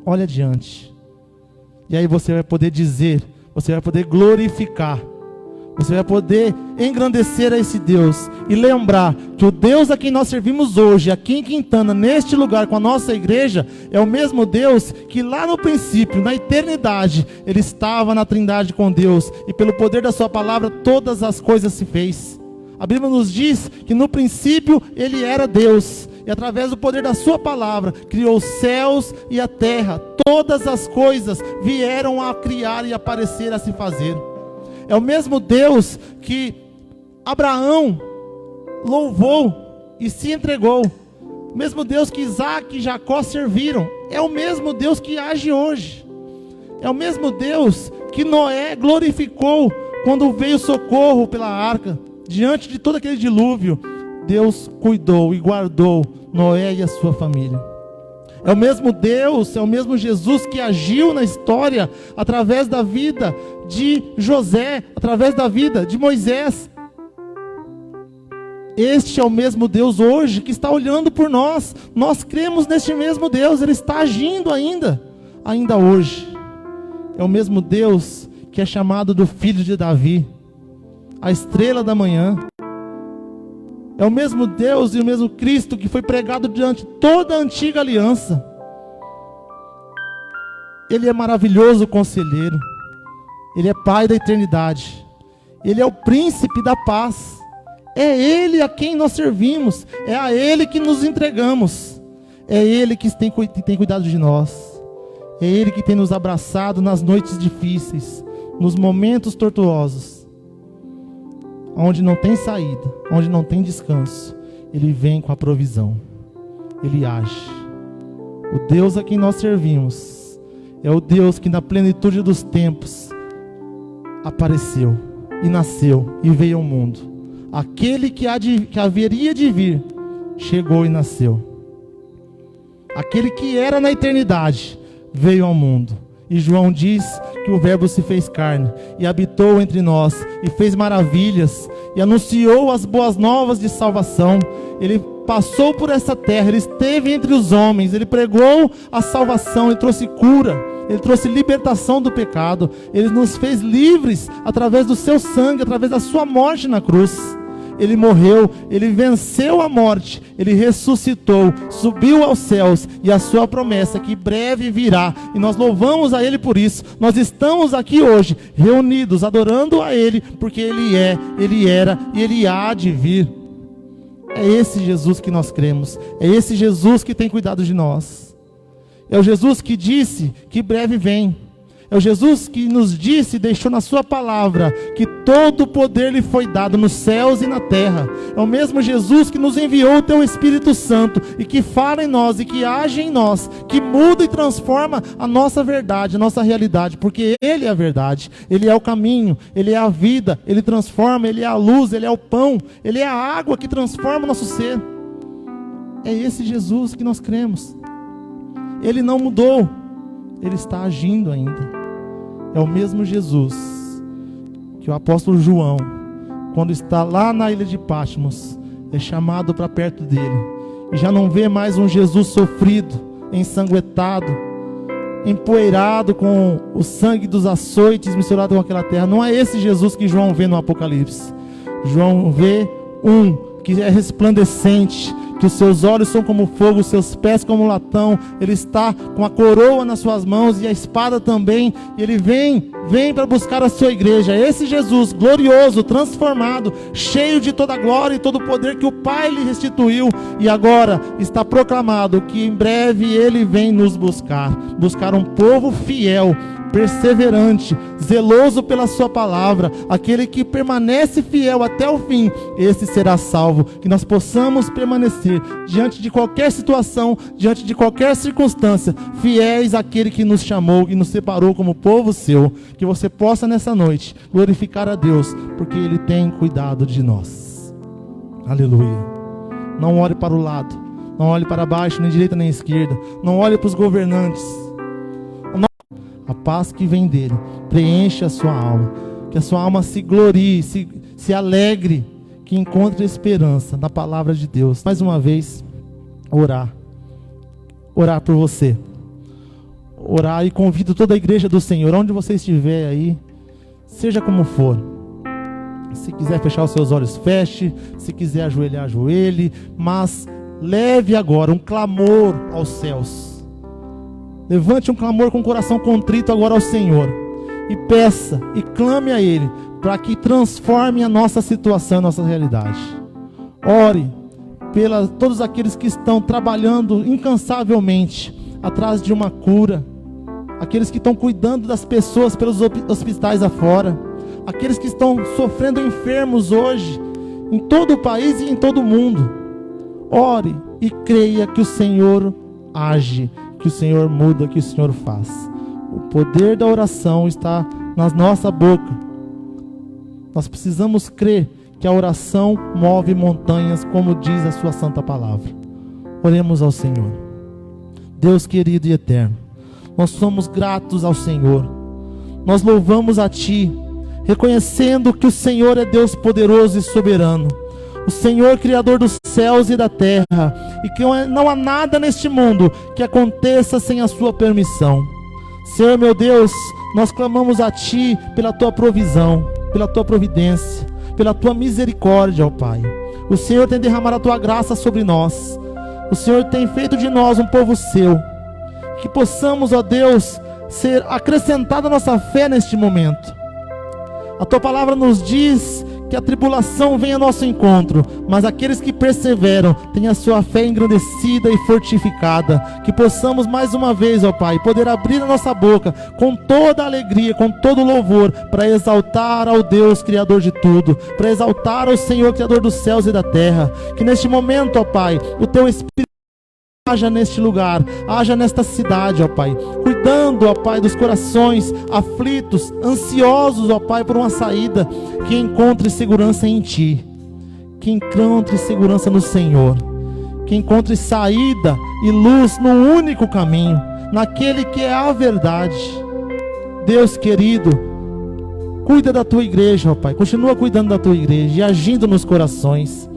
Olhe adiante. E aí você vai poder dizer, você vai poder glorificar, você vai poder engrandecer a esse Deus e lembrar que o Deus a quem nós servimos hoje, aqui em Quintana, neste lugar com a nossa igreja, é o mesmo Deus que lá no princípio, na eternidade, Ele estava na Trindade com Deus, e pelo poder da sua palavra todas as coisas se fez. A Bíblia nos diz que no princípio Ele era Deus, e através do poder da sua palavra, criou os céus e a terra. Todas as coisas vieram a criar e aparecer, a se fazer. É o mesmo Deus que Abraão louvou e se entregou. O mesmo Deus que Isaac e Jacó serviram. É o mesmo Deus que age hoje. É o mesmo Deus que Noé glorificou quando veio socorro pela arca. Diante de todo aquele dilúvio, Deus cuidou e guardou Noé e a sua família. É o mesmo Deus, é o mesmo Jesus que agiu na história através da vida de José, através da vida de Moisés. Este é o mesmo Deus hoje que está olhando por nós. Nós cremos neste mesmo Deus, Ele está agindo ainda hoje. É o mesmo Deus que é chamado do Filho de Davi, a estrela da manhã. É o mesmo Deus e o mesmo Cristo que foi pregado diante de toda a antiga aliança. Ele é maravilhoso conselheiro. Ele é Pai da eternidade. Ele é o príncipe da paz. É Ele a quem nós servimos. É a Ele que nos entregamos. É Ele que tem cuidado de nós. É Ele que tem nos abraçado nas noites difíceis, nos momentos tortuosos, onde não tem saída, onde não tem descanso. Ele vem com a provisão. Ele age. O Deus a quem nós servimos é o Deus que na plenitude dos tempos apareceu e nasceu e veio ao mundo. Aquele que haveria de vir chegou e nasceu. Aquele que era na eternidade veio ao mundo. E João diz que o Verbo se fez carne e habitou entre nós e fez maravilhas e anunciou as boas novas de salvação. Ele passou por essa terra, Ele esteve entre os homens, Ele pregou a salvação, Ele trouxe cura, Ele trouxe libertação do pecado, Ele nos fez livres através do seu sangue, através da sua morte na cruz. Ele morreu, Ele venceu a morte, Ele ressuscitou, subiu aos céus, e a sua promessa que breve virá, e nós louvamos a Ele por isso. Nós estamos aqui hoje, reunidos, adorando a Ele, porque Ele é, Ele era e Ele há de vir. É esse Jesus que nós cremos, é esse Jesus que tem cuidado de nós. É o Jesus que disse que breve vem. É o Jesus que nos disse e deixou na sua palavra que todo o poder lhe foi dado nos céus e na terra. É o mesmo Jesus que nos enviou o teu Espírito Santo e que fala em nós e que age em nós, que muda e transforma a nossa verdade, a nossa realidade, porque Ele é a verdade, Ele é o caminho, Ele é a vida, Ele transforma, Ele é a luz, Ele é o pão, Ele é a água que transforma o nosso ser. É esse Jesus que nós cremos. Ele não mudou, Ele está agindo ainda. É o mesmo Jesus que o apóstolo João, quando está lá na ilha de Patmos, é chamado para perto dele, e já não vê mais um Jesus sofrido, ensanguentado, empoeirado com o sangue dos açoites misturado com aquela terra. Não é esse Jesus que João vê no Apocalipse. João vê um que é resplandecente, que os seus olhos são como fogo, os seus pés como latão. Ele está com a coroa nas suas mãos e a espada também, e ele vem para buscar a sua igreja. Esse Jesus glorioso, transformado, cheio de toda a glória e todo o poder que o Pai lhe restituiu, e agora está proclamado que em breve ele vem nos buscar um povo fiel, perseverante, zeloso pela sua palavra, aquele que permanece fiel até o fim, esse será salvo. Que nós possamos permanecer diante de qualquer situação, diante de qualquer circunstância, fiéis àquele que nos chamou e nos separou como povo seu. Que você possa nessa noite glorificar a Deus, porque Ele tem cuidado de nós. Aleluia. Não olhe para o lado, não olhe para baixo, nem direita nem esquerda, não olhe para os governantes. A paz que vem dele preenche a sua alma, que a sua alma se glorie, se alegre, que encontre esperança na palavra de Deus. Mais uma vez, orar por você, orar, e convido toda a igreja do Senhor, onde você estiver aí, seja como for. Se quiser fechar os seus olhos, feche. Se quiser ajoelhar, ajoelhe. Mas leve agora um clamor aos céus. Levante um clamor com o coração contrito agora ao Senhor. E peça, e clame a Ele, para que transforme a nossa situação, a nossa realidade. Ore pelos todos aqueles que estão trabalhando incansavelmente atrás de uma cura. Aqueles que estão cuidando das pessoas pelos hospitais afora. Aqueles que estão sofrendo enfermos hoje, em todo o país e em todo o mundo. Ore e creia que o Senhor age, que o Senhor muda, que o Senhor faz. O poder da oração está na nossa boca. Nós precisamos crer que a oração move montanhas, como diz a sua santa palavra. Oremos ao Senhor. Deus querido e eterno, nós somos gratos ao Senhor. Nós louvamos a Ti, reconhecendo que o Senhor é Deus poderoso e soberano, o Senhor criador dos céus e da terra, e que não há nada neste mundo que aconteça sem a sua permissão. Senhor meu Deus, nós clamamos a Ti pela Tua provisão, pela Tua providência, pela Tua misericórdia, ó Pai. O Senhor tem derramado a Tua graça sobre nós. O Senhor tem feito de nós um povo Seu. Que possamos, ó Deus, ser acrescentada a nossa fé neste momento. A Tua palavra nos diz que a tribulação vem ao nosso encontro, mas aqueles que perseveram têm a sua fé engrandecida e fortificada. Que possamos mais uma vez, ó Pai, poder abrir a nossa boca com toda a alegria, com todo o louvor, para exaltar ao Deus Criador de tudo, para exaltar ao Senhor Criador dos céus e da terra. Que neste momento, ó Pai, o Teu Espírito haja neste lugar, haja nesta cidade, ó Pai, cuidando, ó Pai, dos corações aflitos, ansiosos, ó Pai, por uma saída. Que encontre segurança em Ti, que encontre segurança no Senhor, que encontre saída e luz no único caminho, naquele que é a verdade. Deus querido, cuida da Tua igreja, ó Pai, continua cuidando da Tua igreja e agindo nos corações.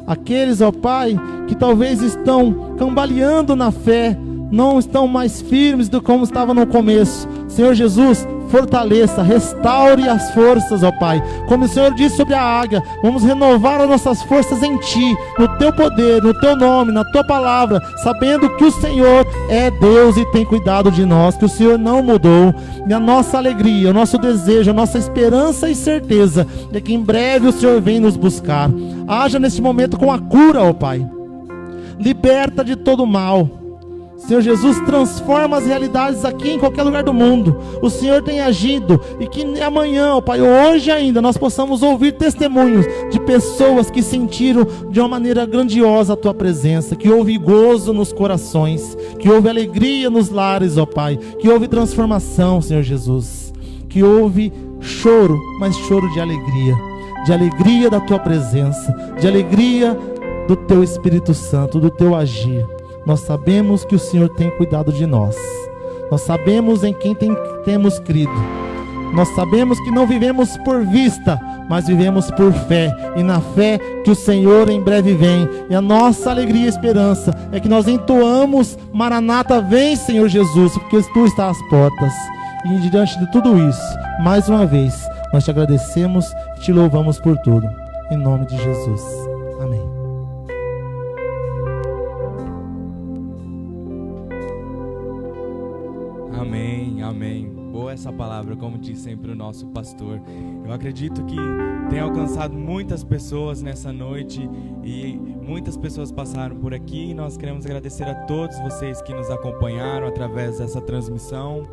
Aqueles, ó Pai, que talvez estão cambaleando na fé, não estão mais firmes do como estavam no começo. Senhor Jesus, fortaleça, restaure as forças, ó Pai. Como o Senhor disse sobre a águia, vamos renovar as nossas forças em Ti, no Teu poder, no Teu nome, na Tua palavra, sabendo que o Senhor é Deus e tem cuidado de nós, que o Senhor não mudou. E a nossa alegria, o nosso desejo, a nossa esperança e certeza é que em breve o Senhor vem nos buscar. Haja neste momento com a cura, ó Pai. Liberta de todo mal. Senhor Jesus, transforma as realidades aqui em qualquer lugar do mundo. O Senhor tem agido, e que amanhã, ó Pai, hoje ainda, nós possamos ouvir testemunhos de pessoas que sentiram de uma maneira grandiosa a Tua presença, que houve gozo nos corações, que houve alegria nos lares, ó Pai, que houve transformação, Senhor Jesus, que houve choro, mas choro de alegria da Tua presença, de alegria do Teu Espírito Santo, do Teu agir. Nós sabemos que o Senhor tem cuidado de nós. Nós sabemos em quem temos crido. Nós sabemos que não vivemos por vista, mas vivemos por fé. E na fé que o Senhor em breve vem. E a nossa alegria e esperança é que nós entoamos: Maranata, vem, Senhor Jesus, porque Tu estás às portas. E diante de tudo isso, mais uma vez, nós Te agradecemos e Te louvamos por tudo. Em nome de Jesus. Amém. Amém, amém. Boa essa palavra, como diz sempre o nosso pastor. Eu acredito que tem alcançado muitas pessoas nessa noite e muitas pessoas passaram por aqui. Nós queremos agradecer a todos vocês que nos acompanharam através dessa transmissão.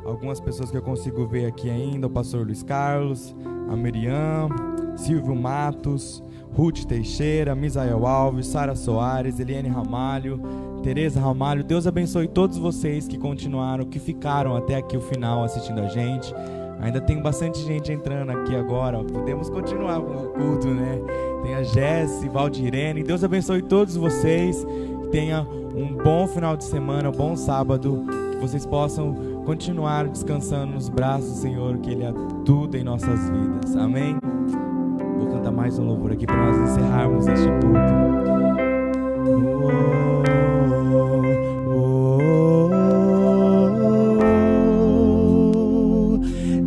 algumas pessoas que eu consigo ver aqui ainda, o pastor Luiz Carlos, a Miriam, Silvio Matos, Ruth Teixeira, Misael Alves, Sara Soares, Eliane Ramalho, Tereza Ramalho. Deus abençoe todos vocês que continuaram, que ficaram até aqui o final assistindo a gente. Ainda tem bastante gente entrando aqui agora, podemos continuar com o culto, né? Tem a Jesse, Valdirene. Deus abençoe todos vocês, que tenha um bom final de semana, um bom sábado, que vocês possam continuar descansando nos braços do Senhor, que Ele é tudo em nossas vidas. Amém? Vou cantar mais um louvor aqui para nós encerrarmos este culto.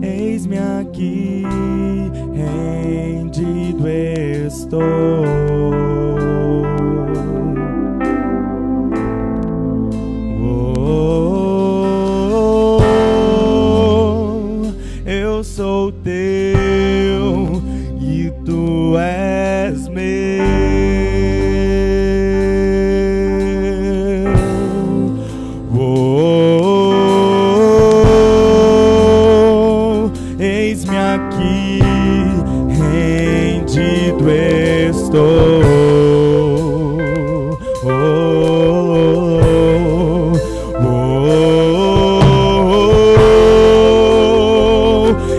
Eis-me aqui, rendido estou. Eu sou teu e tu és meu. Eis-me aqui, rendido estou.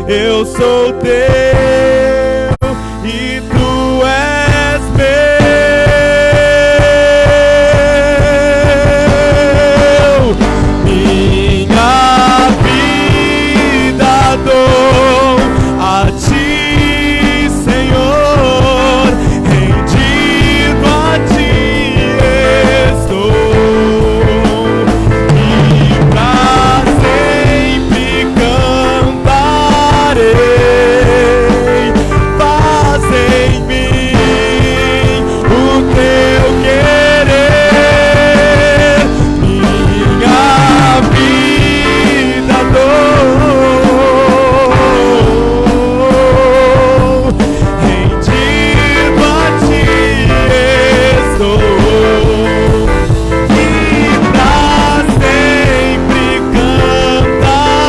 Eu sou teu e tu és meu. Minha vida dou a ti, Senhor, rendido a ti estou. E pra sempre cantarei. Faz em mim o teu querer. Minha vida dou, rendido a ti estou. E pra sempre cantarei.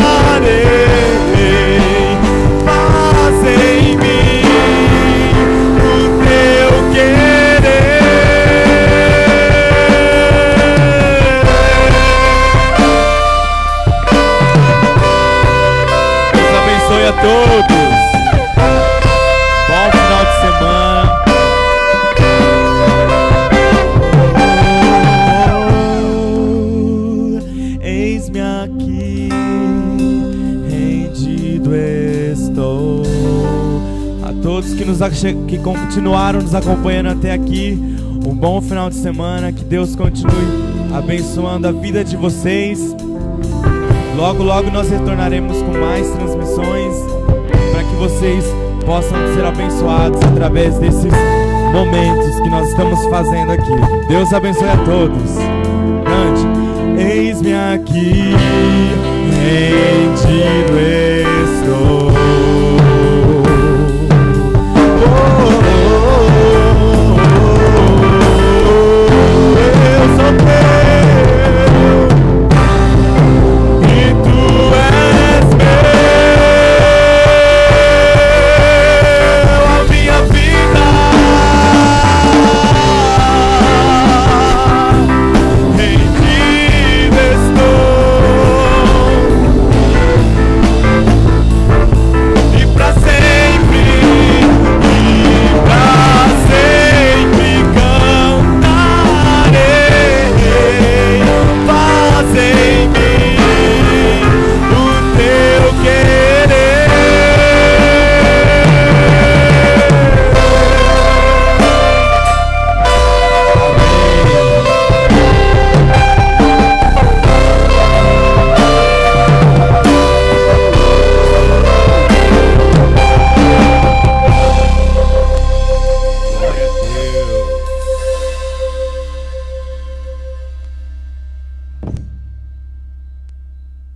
Faz em mim o teu querer. Deus abençoe a todos. Bom final de semana. Eis-me aqui, rendido estou. A todos que continuaram nos acompanhando até aqui, um bom final de semana. Que Deus continue abençoando a vida de vocês. Logo, logo nós retornaremos com mais transmissões, para que vocês possam ser abençoados através desses momentos que nós estamos fazendo aqui. Deus abençoe a todos. Cante. Eis-me aqui, rendido estou.